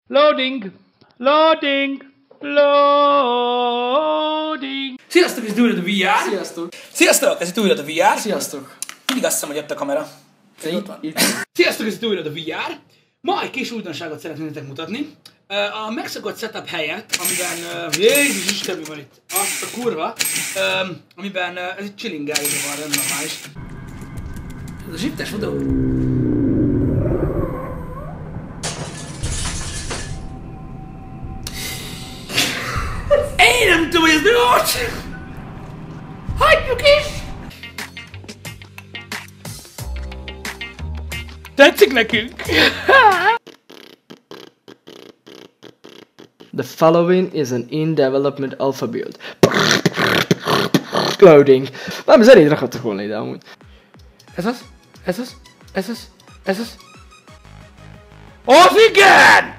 Loading! Loading! Loading! Sziasztok, ez itt újra a VR! Sziasztok! Sziasztok, ez itt újra a VR! Sziasztok! Mindig azt hiszem, hogy jött a kamera. Sziasztok, ez itt újra a VR! Ma egy kis újdonságot szeretnék nektek mutatni. A megszokott setup helyett, amiben... Jézus Isten, mi van itt? Azt a kurva! Amiben ez egy chilling area van, nem normális. Ez a shiftes fotó. Én nem tudom, hogy ez mi volt! Hagyjuk is! Tetszik nekünk? The following is an in-development alpha build. Loading. Nem, zenét rakhattak volna ide amúgy. Ez az? Ez az? Ez az? Ez az? Az igen!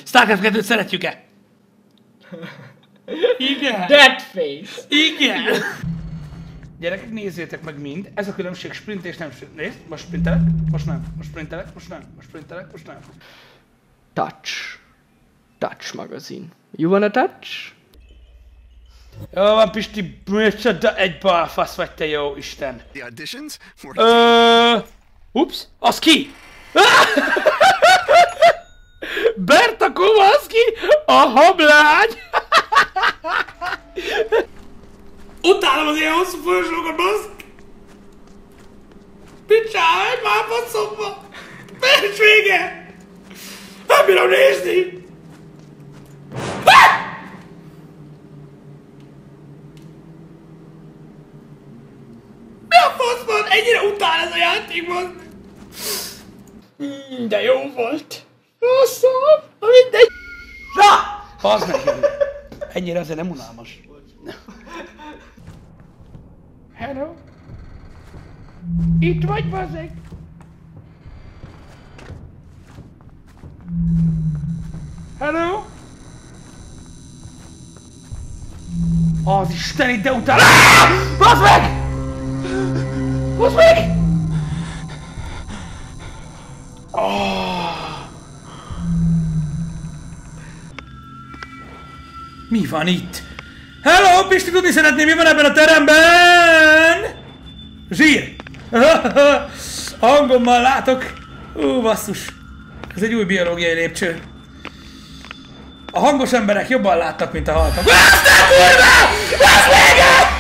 Starcraft 2-t szeretjük-e? Igen! That face! Igen! Gyerekek, nézzétek meg mind. Ez a különbség sprint és nem sprint. Nézd, most sprintelek, most nem. Most sprintelek, most nem. Most sprintelek, most nem. Touch. Touch magazine. You wanna touch? Jó van, Pisti, micsoda egy balfasz vagy te, jó Isten. The auditions? Ups, az ki? Berta Kowalski, a hablány! Utálom az ilyen hosszú folyosókat, baszk! Picsálj, már faszomba! Nincs vége! Nem bírom nézni! Mi a fasz van? Ennyire utál ez a játék, baszk! De jó volt! Faszom! Mindegy! Na! Fasz meg! Ennyire azért nem unalmas. Hello? Itt vagy, bazzeg? Hello? Az Isten, itt de utál! Bazd meg! Bazd meg! Mi van itt? Hello, Pisti, tudni szeretném, mi van ebben a teremben? Zsír! Hangommal látok. Basszus. Ez egy új biológiai lépcső. A hangos emberek jobban láttak, mint a haltak. Azt a kurva! Azt vége!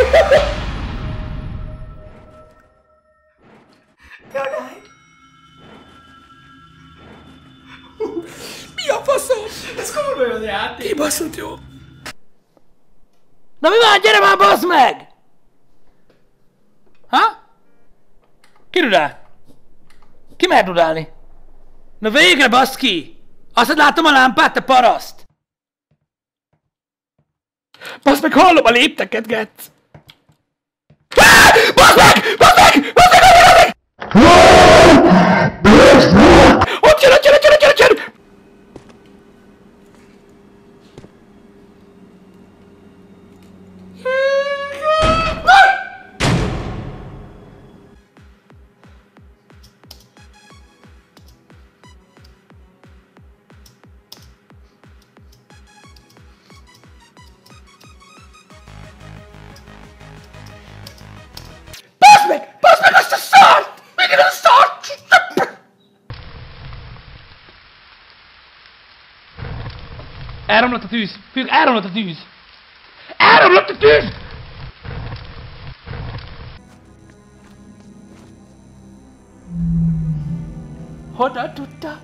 Mi a faszom? Ez kurva jó játék! Kibaszott jó. Na mi van? Gyere már, bassz meg! Ha? Ki rudál? Ki mer rudálni? Na végre, bassz ki! Azt látom a lámpát, te paraszt! Bassz meg, hallom a lépteket, getsz! Bassz meg! Bassz meg! Bassz meg! Ott jön, ott jön, ott jön, ott jön, ott jön! Bassz meg! Bassz meg azt a szart! Még a szart! Elromlott a tűz! Fiúk, elromlott a tűz! Elromlott a tűz! Honnan tudta?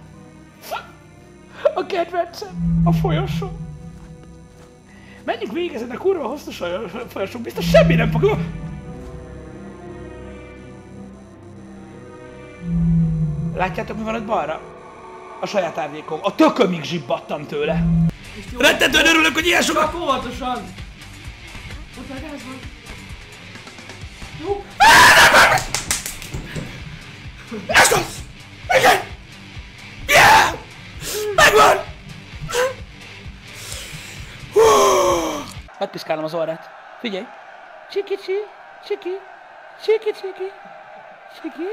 A kedvencem, a folyosó. Menjünk végig ezen a kurva hosszú folyosón, biztos semmi nem fog... Látjátok, mi van ott balra? A saját árnyékom. A tökömig zsibbadtam tőle. Rettentően örülök, hogy ilyen sokat... Óvatosan! Ott már gáz van. Jó! Ez az! Igen! Yeah! Megvan! Megpiszkálom az orrát. Figyelj! Csiki, csiki, csiki, csiki, csiki, csiki,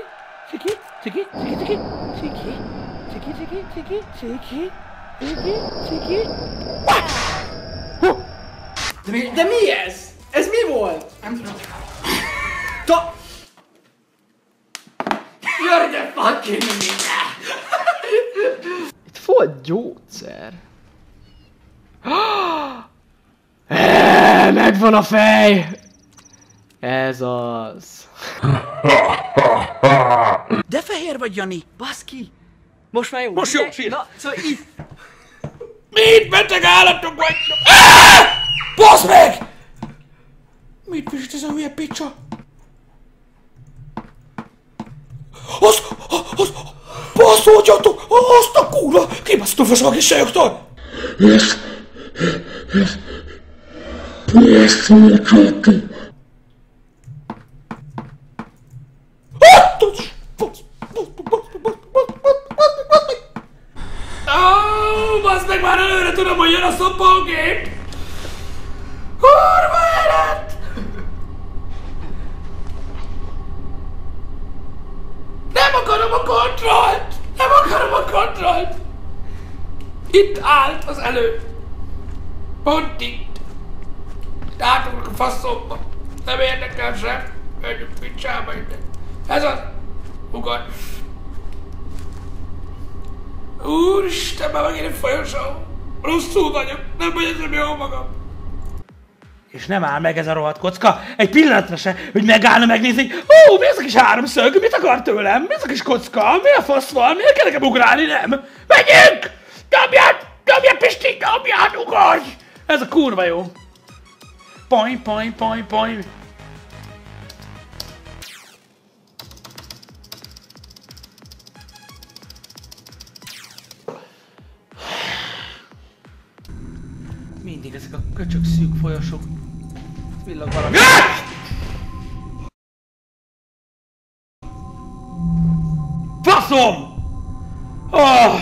csiki, csiki, csiki, csiki, csiki, csiki, csiki, csiki, csiki, csiki. De mi ez? Ez mi volt? Nem tudom. You're the fucking me. Itt volt gyógyszer. Megvan a fej! Ez az. De fehér vagy, Jani! Baszki! Most már jó. Most jó, sír. Na, szóval így. Mit beteg állatok vagytok? Basz meg! Mit visít ez a hülye picsa? Baszoljatok! Azt a kurva! Kibasztok a kis sajoktól! Basz meg, már előre tudom, hogy jön a szopógép! Kurva élet! Nem akarom a kontrollt! Nem akarom a kontrollt! Itt állt az elő. Pont itt. Átugrok a faszomba. Nem érdekel sem. Menjünk picsába innen. Ez az. Ugod. Úristen, már megint egy folyosó. Rosszul vagyok. Nem érzem jól magam. És nem áll meg ez a rohadt kocka, egy pillanatra se, hogy megállna megnézni, ó, mi ez a kis háromszög, mit akar tőlem, mi ez a kis kocka, mi a fasz van, miért kell nekem ugrálni, nem? Menjünk! Dobjad, Pisti, dobjad, ugorj! Ez a kurva jó. Poing, poing, poing, poing. Mindig ezek a köcsög szűk folyosók. Villag valami. Faszom! Oh.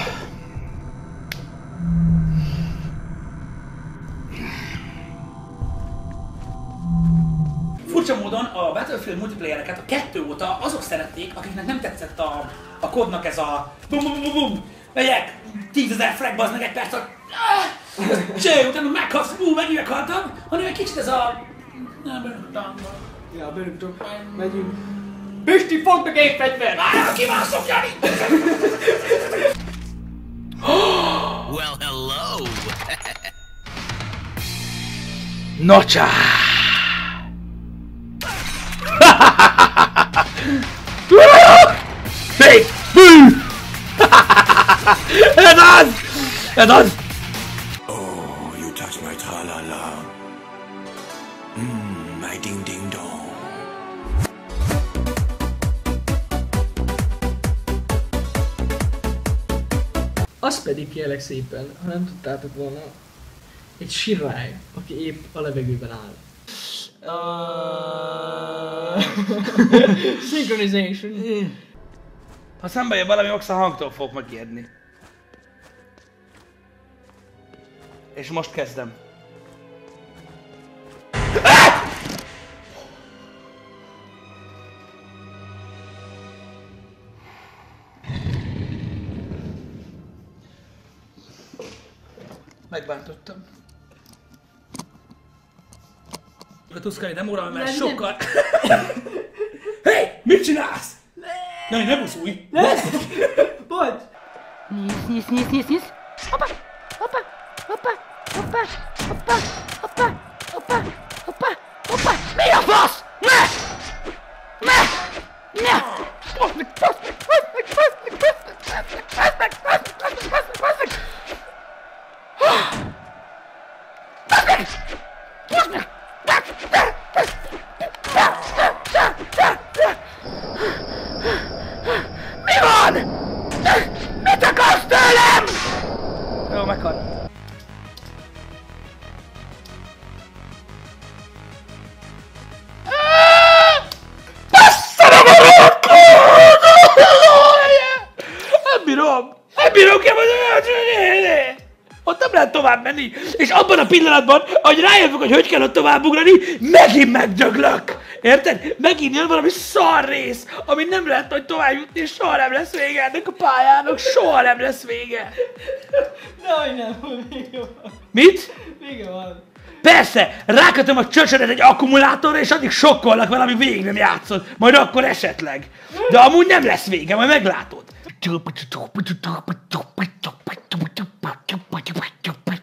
Furcsa módon a Battlefield multiplayereket a 2 óta azok szerették, akiknek nem tetszett a kodnak ez a bum-bum-bum-bum. Megyek, 10 000 frag, bazd meg egy perc alatt. Cső, utána meghalsz, megint meghaltam, hanem egy kicsit ez a... Nem, bőrültem. Ja, bőrültem. Megyünk. Pisti, fogd a gépfegyvert! Várjál, kimászok, Jani! Well, hello! Nocsa! Még! Bű! Ez az! Ez az! Oh, you touch my tra-la-la. My ding-ding-dong. Az pedig kérlek szépen, ha nem tudtátok volna, egy sirály, aki épp a levegőben áll. Synchronization. Ha szembe jön valami, akkor a hangtól fogok megijedni. És most kezdem. Megbántottam. A tuszkani demóra, mert sokkal... Hey! Mit csinálsz? Ne buszulj! Bocs! Nézd, nézd, nézd, nézd! Hoppa! Hoppa! Hoppa! Hoppa! Hoppa! Hoppa! Hoppa! Hoppa! Hoppa! Mi a fasz? Ne! Ne! Ne! Fasz meg! Fasz meg! Fasz meg! Fasz meg! Fasz meg! Fasz meg! Fasz meg! Fasz meg! Fasz meg! Fasz meg! Fasz meg! Fasz meg! Mi van? Mit akarsz tőlem? Jó, meghal. tovább menni. És abban a pillanatban, ahogy rájövök, hogy kell ott tovább ugrani, megint megdöglök. Érted? Megint jön valami szar rész, ami nem lehet, hogy tovább jutni, és soha nem lesz vége ennek a pályának, soha nem lesz vége. Nehogy nem, vége van. Mit? Vége van. Persze, rákötöm a csöcsödet egy akkumulátorra, és addig sokkolnak vele, amíg végig nem játszod. Majd akkor esetleg. De amúgy nem lesz vége, majd meglátod.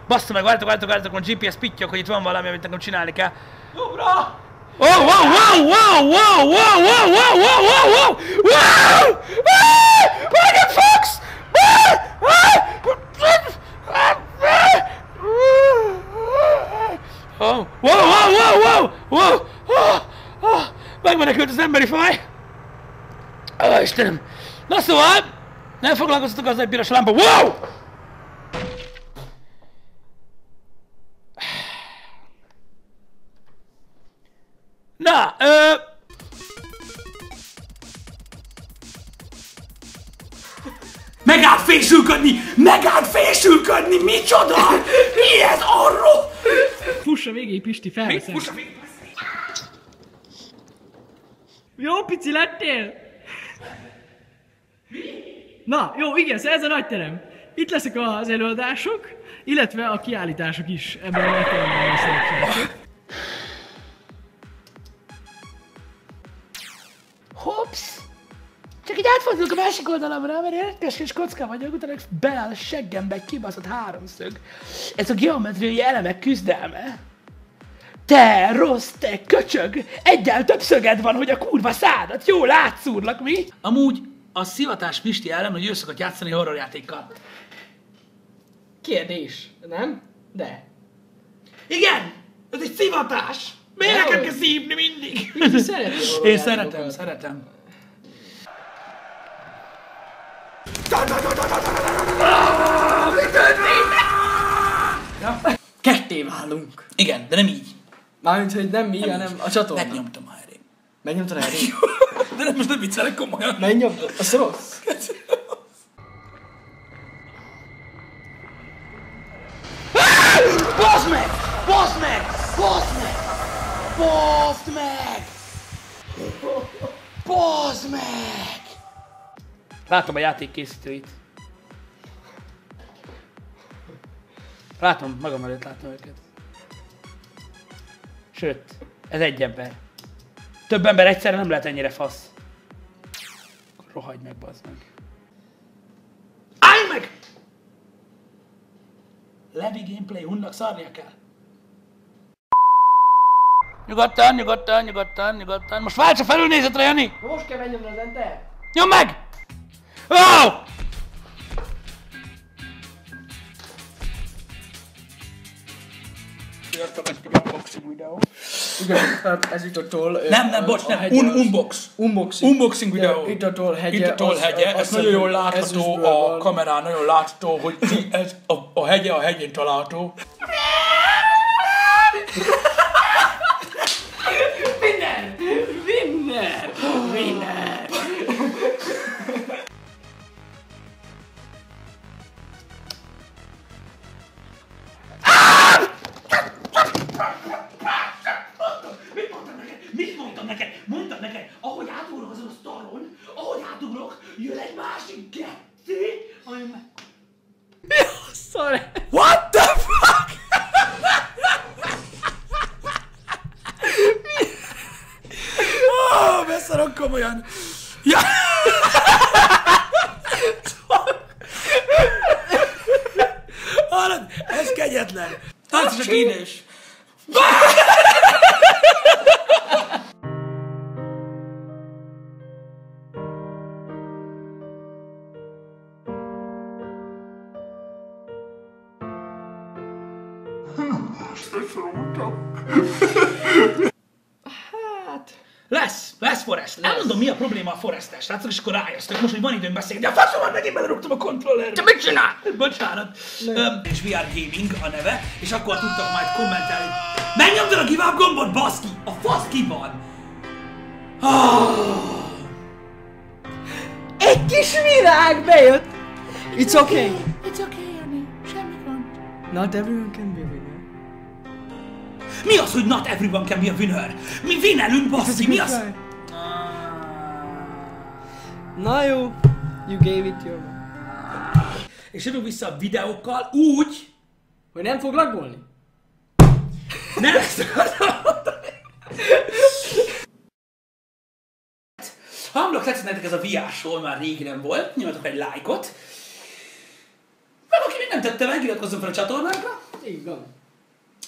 Bassza meg, várjátok, a GPS pittyog, hogy itt van valami, amit nekem csinálni kell. Jobbra! Wow! What the fucks? Wow! Megmenekült az emberi faj! Istenem! Na szóval, nem foglalkoztatok azzal, egy piros lámpa. Wow! Na, Megállt fésülködni! Micsoda? Mi ez arról? Fussa végig, Pisti, felveszem. Jó, pici lettél? Mi? Na, jó, igen, szóval ez a nagy terem. Itt leszek az előadások, illetve a kiállítások is ebben a nagy teremben lesznek. Hops! Csak így átfordulok a másik oldalamra, mert érdekes kis kocka vagyok, utána beáll a seggembe egy kibaszott háromszög. Ez a geometriai elemek küzdelme. Te rossz, te köcsög! Egyel több szöged van, hogy a kurva szádat jól átszúrlak, mi? Amúgy a szivatás Pisti ellen, hogy ő szokott játszani horrorjátékkal. Kérdés, nem? De. Igen! Ez egy szivatás! Miért nekem kell szívni mindig? Én szeretem. Ketté válunk. Igen, de nem így. Mármint, hogy nem mi, hanem a csatorna. Megnyomtam a helyén. Megnyomtad a helyén? De most nem viccelek komolyan. Megnyomtad? Az rossz. Baszd meg! Baszd meg! Baszd meg! Baszd meg! Baszd meg! Látom a játékkészítőit. Látom, magam előtt látom őket. Sőt, ez egy ember. Több ember egyszerre nem lehet ennyire fasz. Rohagy meg, bazd meg. Állj meg! Levi gameplay, unnak szarnia kell. Nyugodtan. Most válts a felülnézetre, Jani! Most kell megnyomni az enter. Nyomd meg! Oh! Sziasztok, ez egy unboxing videó. Igen, tehát ez itt a toll... Nem, bocs, nem. Unboxing videó. Itt a toll hegye. Itt a toll hegye. Ez nagyon jól látható a kamerán, nagyon látható, hogy ez a hegye a hegyén található. Winner! Mit mondtam neked? Mondtam neked, ahogy átugrok azon a sztaron, ahogy átugrok, jön egy másik getti, ami meg... Sorry. What the fuck? Beszarok komolyan. Ja. Hallod? Ez kegyetlen. Tánc csak édes. Lesz Forrest. Elmondom, mi a probléma a Forrest-tel, srácok, és akkor rájöttök most, hogy van időm beszélni. De a faszomat megint belerúgtam a kontrollerbe. Te mit csinál? Bocsánat. És VR Gaming a neve, és akkor tudtak majd kommentelni. Megnyomtad a give up gombot, baszki! A fasz ki van? Egy kis virág bejött! It's okay. It's okay, Jani. Semmi gond. Not everyone can be a winner. Mi az, hogy not everyone can be a winner? Mi winnerünk, basszi, mi az? Na jó, you gave it your... És jövünk vissza a videókkal úgy, Hogy nem fog laggolni? nem ezt akartam mondani. Ha hamlok tetszett nektek ez a VR-sról, már régi nem volt, nyomjatok egy lájkot. Meg aki még nem tette meg, iratkozzon fel a csatornánkra. Így van.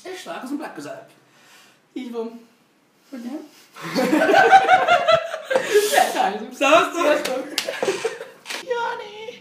És találkozunk legközelebb. Így van. Hogy nem? Szevasztok! Szevasztok! Sziasztok!